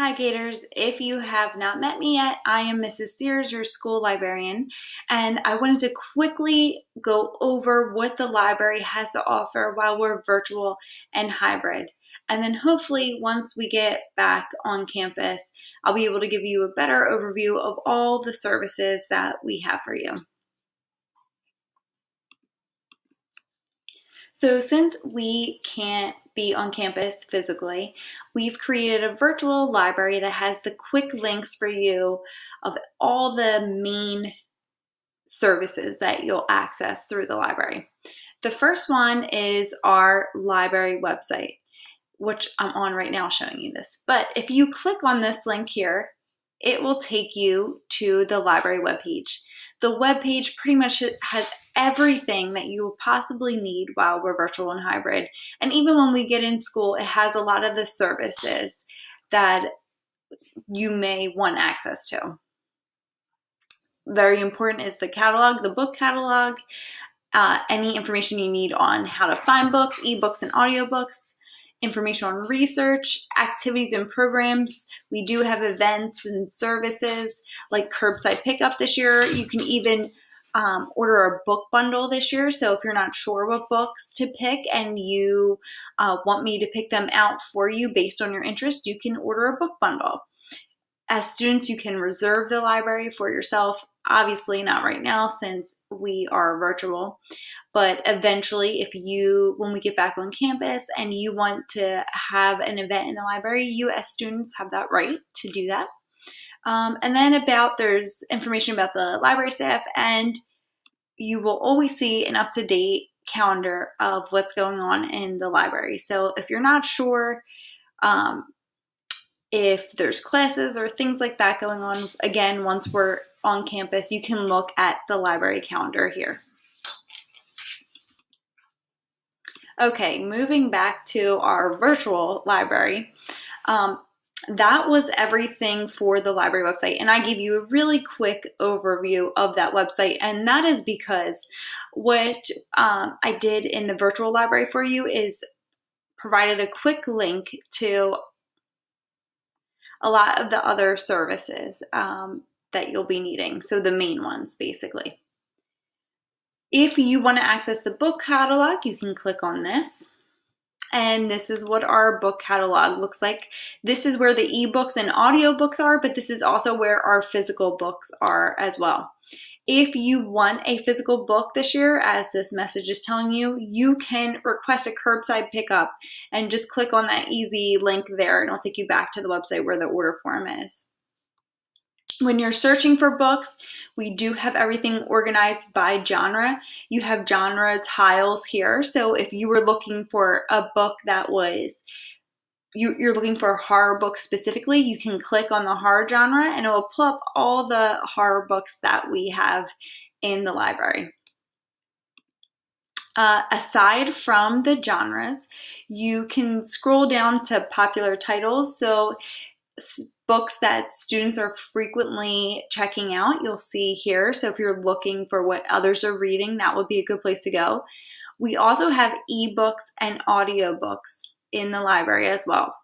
Hi Gators, if you have not met me yet, I am Mrs. Sears, your school librarian, and I wanted to quickly go over what the library has to offer while we're virtual and hybrid. And then hopefully once we get back on campus, I'll be able to give you a better overview of all the services that we have for you. So since we can't be on campus physically, we've created a virtual library that has the quick links for you of all the main services that you'll access through the library. The first one is our library website, which I'm on right now showing you this. But if you click on this link here, it will take you to the library webpage. The webpage pretty much has everything that you will possibly need while we're virtual and hybrid. And even when we get in school, it has a lot of the services that you may want access to. Very important is the catalog, the book catalog, any information you need on how to find books, ebooks, and audiobooks, information on research, activities and programs. We do have events and services like Curbside Pickup this year. You can even order a book bundle this year. So if you're not sure what books to pick and you want me to pick them out for you based on your interest, you can order a book bundle. As students, you can reserve the library for yourself. Obviously not right now since we are virtual, but eventually when we get back on campus and you want to have an event in the library, you as students have that right to do that. And then there's information about the library staff, and you will always see an up-to-date calendar of what's going on in the library. So if you're not sure, if there's classes or things like that going on, again, once we're on campus, you can look at the library calendar here. Okay, moving back to our virtual library, that was everything for the library website. And I gave you a really quick overview of that website. And that is because what I did in the virtual library for you is provided a quick link to a lot of the other services that you'll be needing. So the main ones, basically. If you want to access the book catalog, you can click on this. And this is what our book catalog looks like. This is where the ebooks and audiobooks are, but this is also where our physical books are as well. If you want a physical book this year, as this message is telling you, you can request a curbside pickup and just click on that easy link there and it'll take you back to the website where the order form is. When you're searching for books, we do have everything organized by genre. You have genre tiles here. So if you were looking for a book that was, you're looking for a horror book specifically, you can click on the horror genre and it will pull up all the horror books that we have in the library. Aside from the genres, you can scroll down to popular titles. So books that students are frequently checking out, you'll see here. So if you're looking for what others are reading, that would be a good place to go. We also have ebooks and audiobooks in the library as well.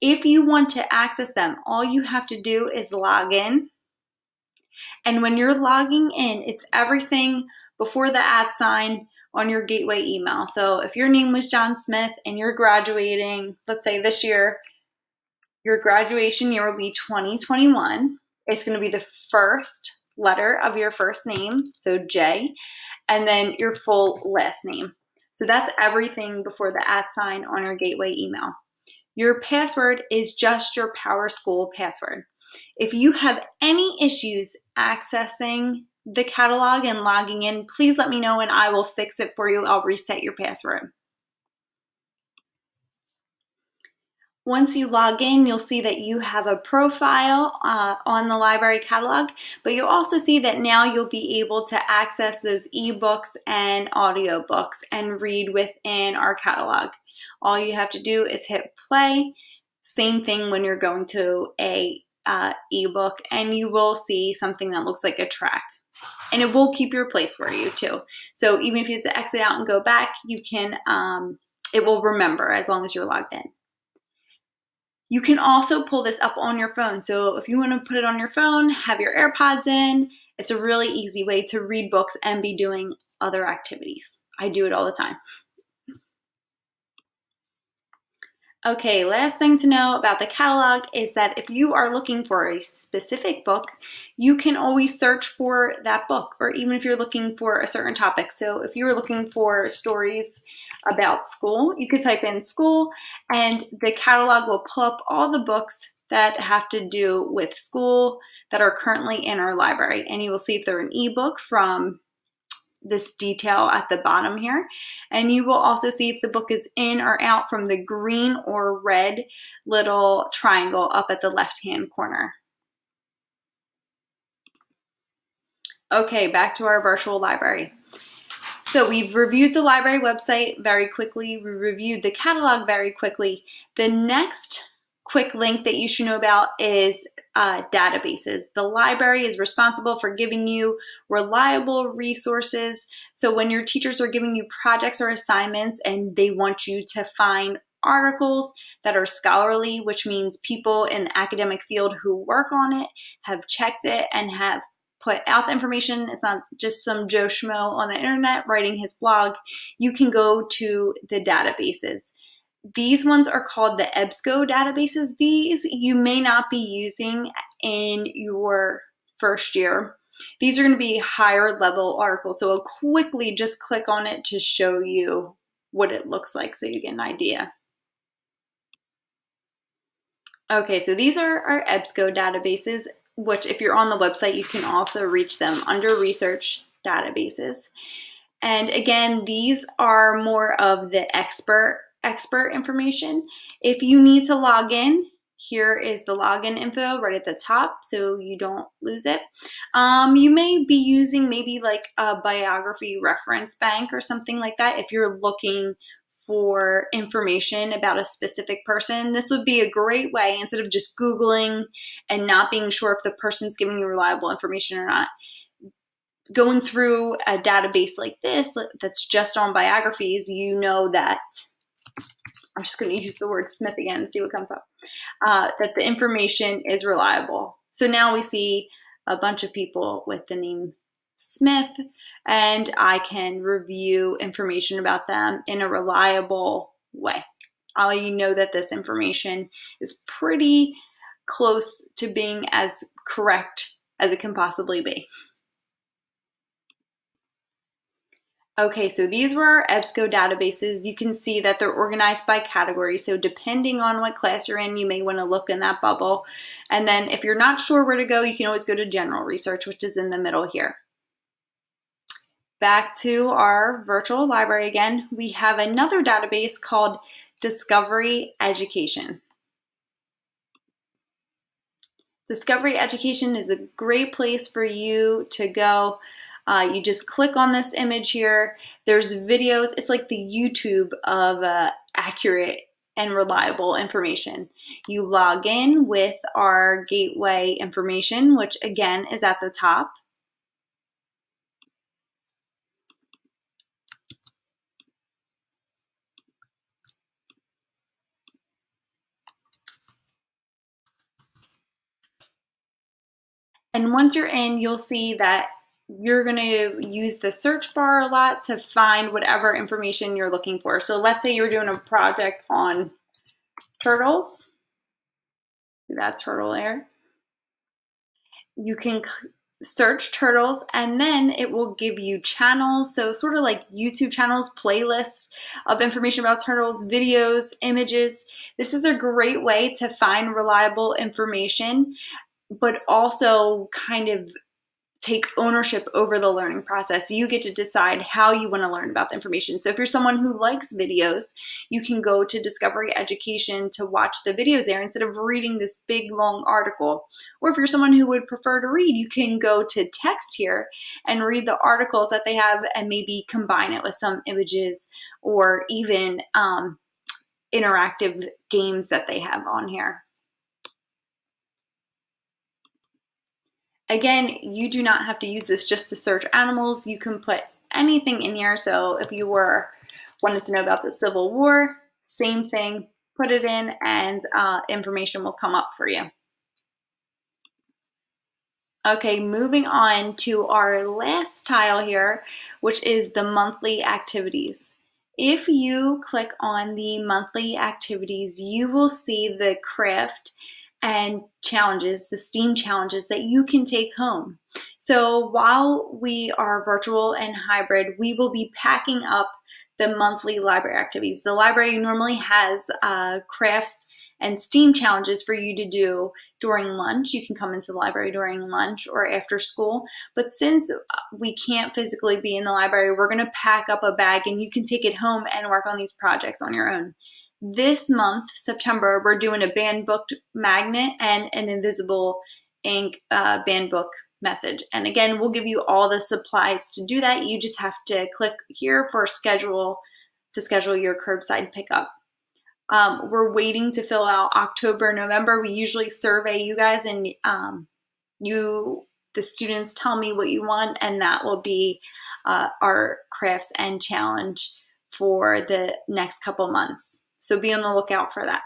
If you want to access them, all you have to do is log in. And when you're logging in, it's everything before the @ sign on your gateway email. So if your name was John Smith and you're graduating, let's say this year, your graduation year will be 2021. It's going to be the first letter of your first name, so J, and then your full last name. So that's everything before the @ sign on your gateway email. Your password is just your PowerSchool password. If you have any issues accessing the catalog and logging in, please let me know and I will fix it for you. I'll reset your password. Once you log in, you'll see that you have a profile on the library catalog, but you'll also see that now you'll be able to access those ebooks and audiobooks and read within our catalog. All you have to do is hit play. Same thing when you're going to a ebook, and you will see something that looks like a track. And it will keep your place for you too. So even if you have to exit out and go back, you can. It will remember as long as you're logged in. You can also pull this up on your phone. So if you want to put it on your phone, have your AirPods in, it's a really easy way to read books and be doing other activities. I do it all the time. Okay, last thing to know about the catalog is that if you are looking for a specific book, you can always search for that book, or even if you're looking for a certain topic. So if you were looking for stories about school, you could type in school and the catalog will pull up all the books that have to do with school that are currently in our library. And you will see if they're an ebook from this detail at the bottom here. And you will also see if the book is in or out from the green or red little triangle up at the left-hand corner. Okay, back to our virtual library. So we've reviewed the library website very quickly. We reviewed the catalog very quickly. The next quick link that you should know about is databases. The library is responsible for giving you reliable resources. So when your teachers are giving you projects or assignments and they want you to find articles that are scholarly, which means people in the academic field who work on it have checked it and have put out the information. It's not just some Joe Schmo on the internet writing his blog. You can go to the databases. These ones are called the EBSCO databases. These you may not be using in your first year. These are going to be higher level articles. So I'll quickly just click on it to show you what it looks like so you get an idea. Okay, so these are our EBSCO databases, which if you're on the website, you can also reach them under research databases. And again, these are more of the expert information. If you need to log in, here is the login info right at the top so you don't lose it. You may be using maybe like a biography reference bank or something like that if you're looking for information about a specific person. This would be a great way, instead of just Googling and not being sure if the person's giving you reliable information or not. Going through a database like this that's just on biographies, you know that, I'm just going to use the word Smith again and see what comes up, that the information is reliable. So now we see a bunch of people with the name Smith, and I can review information about them in a reliable way. I know that this information is pretty close to being as correct as it can possibly be. Okay, so these were our EBSCO databases. You can see that they're organized by category. So depending on what class you're in, you may want to look in that bubble. And then if you're not sure where to go, you can always go to general research, which is in the middle here. Back to our virtual library again, we have another database called Discovery Education. Discovery Education is a great place for you to go. You just click on this image here. There's videos. It's like the YouTube of accurate and reliable information. You log in with our gateway information, which again is at the top. And once you're in, you'll see that you're going to use the search bar a lot to find whatever information you're looking for. So let's say you're doing a project on turtles. That turtle there. You can search turtles and then it will give you channels. So sort of like YouTube channels, playlists of information about turtles, videos, images. This is a great way to find reliable information, but also kind of take ownership over the learning process. You get to decide how you want to learn about the information. So if you're someone who likes videos, you can go to Discovery Education to watch the videos there instead of reading this big long article. Or if you're someone who would prefer to read, you can go to text here and read the articles that they have and maybe combine it with some images or even interactive games that they have on here. Again, you do not have to use this just to search animals. You can put anything in here. So if you wanted to know about the Civil War, same thing. put it in, and information will come up for you. Okay, moving on to our last tile here, which is the monthly activities. If you click on the monthly activities, you will see the craft and challenges, the STEAM challenges that you can take home. So while we are virtual and hybrid, we will be packing up the monthly library activities. The library normally has crafts and STEAM challenges for you to do during lunch. You can come into the library during lunch or after school. But since we can't physically be in the library, we're going to pack up a bag and you can take it home and work on these projects on your own. This month, September, we're doing a banned book magnet and an invisible ink banned book message. And again, we'll give you all the supplies to do that. You just have to click here for schedule to schedule your curbside pickup. We're waiting to fill out October, November. We usually survey you guys, and the students tell me what you want, and that will be our crafts and challenge for the next couple months. So be on the lookout for that.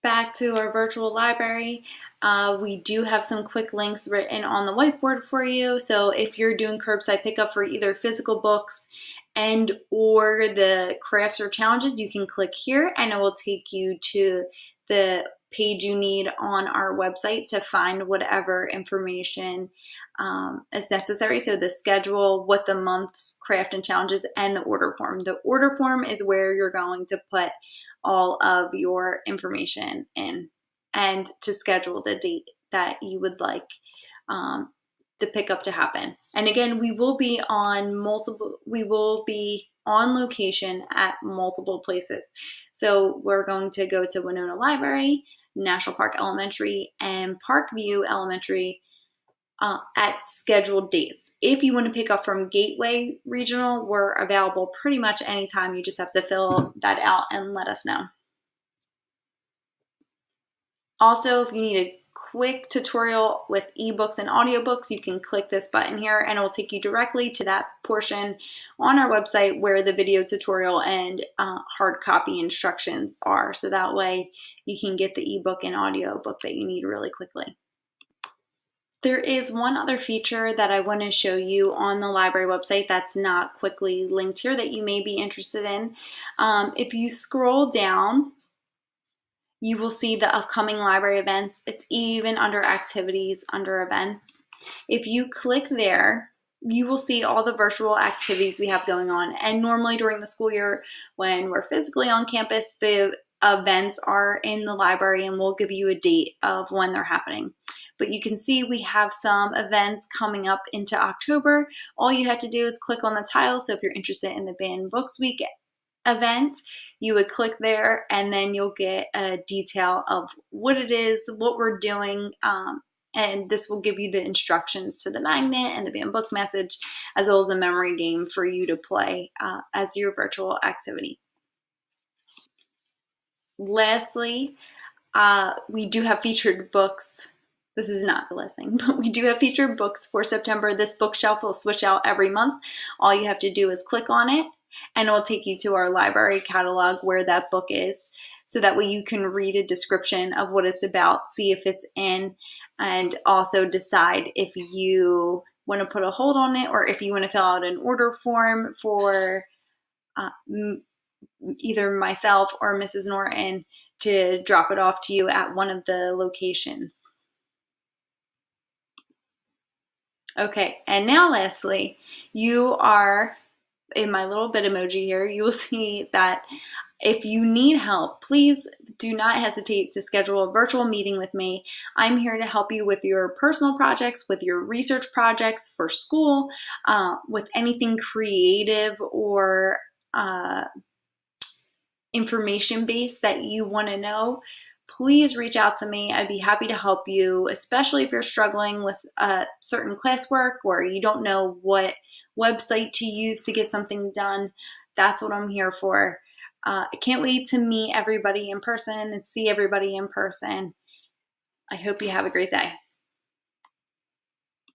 Back to our virtual library. We do have some quick links written on the whiteboard for you. So if you're doing curbside pickup for either physical books and or the crafts or challenges, you can click here and it will take you to the page you need on our website to find whatever information is necessary. So the schedule, what the month's craft and challenges, and the order form. The order form is where you're going to put all of your information in and to schedule the date that you would like the pickup to happen. And again, we will be on location at multiple places. So we're going to go to Winona Library, National Park Elementary, and Parkview Elementary at scheduled dates. If you want to pick up from Gateway Regional, we're available pretty much anytime. You just have to fill that out and let us know. Also, if you need a quick tutorial with ebooks and audiobooks, you can click this button here and it will take you directly to that portion on our website where the video tutorial and hard copy instructions are. So that way you can get the ebook and audiobook that you need really quickly. There is one other feature that I want to show you on the library website that's not quickly linked here that you may be interested in. If you scroll down, you will see the upcoming library events. It's even under activities, under events. If you click there, you will see all the virtual activities we have going on. And normally during the school year, when we're physically on campus, the events are in the library and we'll give you a date of when they're happening. But you can see we have some events coming up into October. All you have to do is click on the tile. So if you're interested in the Banned Books Week event, you would click there and then you'll get a detail of what it is, what we're doing, and this will give you the instructions to the magnet and the banned book message, as well as a memory game for you to play as your virtual activity. Lastly, we do have featured books. This is not the last thing, but we do have featured books for September. This bookshelf will switch out every month. All you have to do is click on it and it will take you to our library catalog where that book is. So that way you can read a description of what it's about, see if it's in, and also decide if you want to put a hold on it or if you want to fill out an order form for either myself or Mrs. Norton to drop it off to you at one of the locations. Okay, and now lastly, you are in my little bit emoji here, you will see that if you need help, please do not hesitate to schedule a virtual meeting with me. I'm here to help you with your personal projects, with your research projects for school, with anything creative or information-based that you want to know. Please reach out to me. I'd be happy to help you, especially if you're struggling with certain classwork or you don't know what website to use to get something done. That's what I'm here for. I can't wait to meet everybody in person and see everybody in person. I hope you have a great day.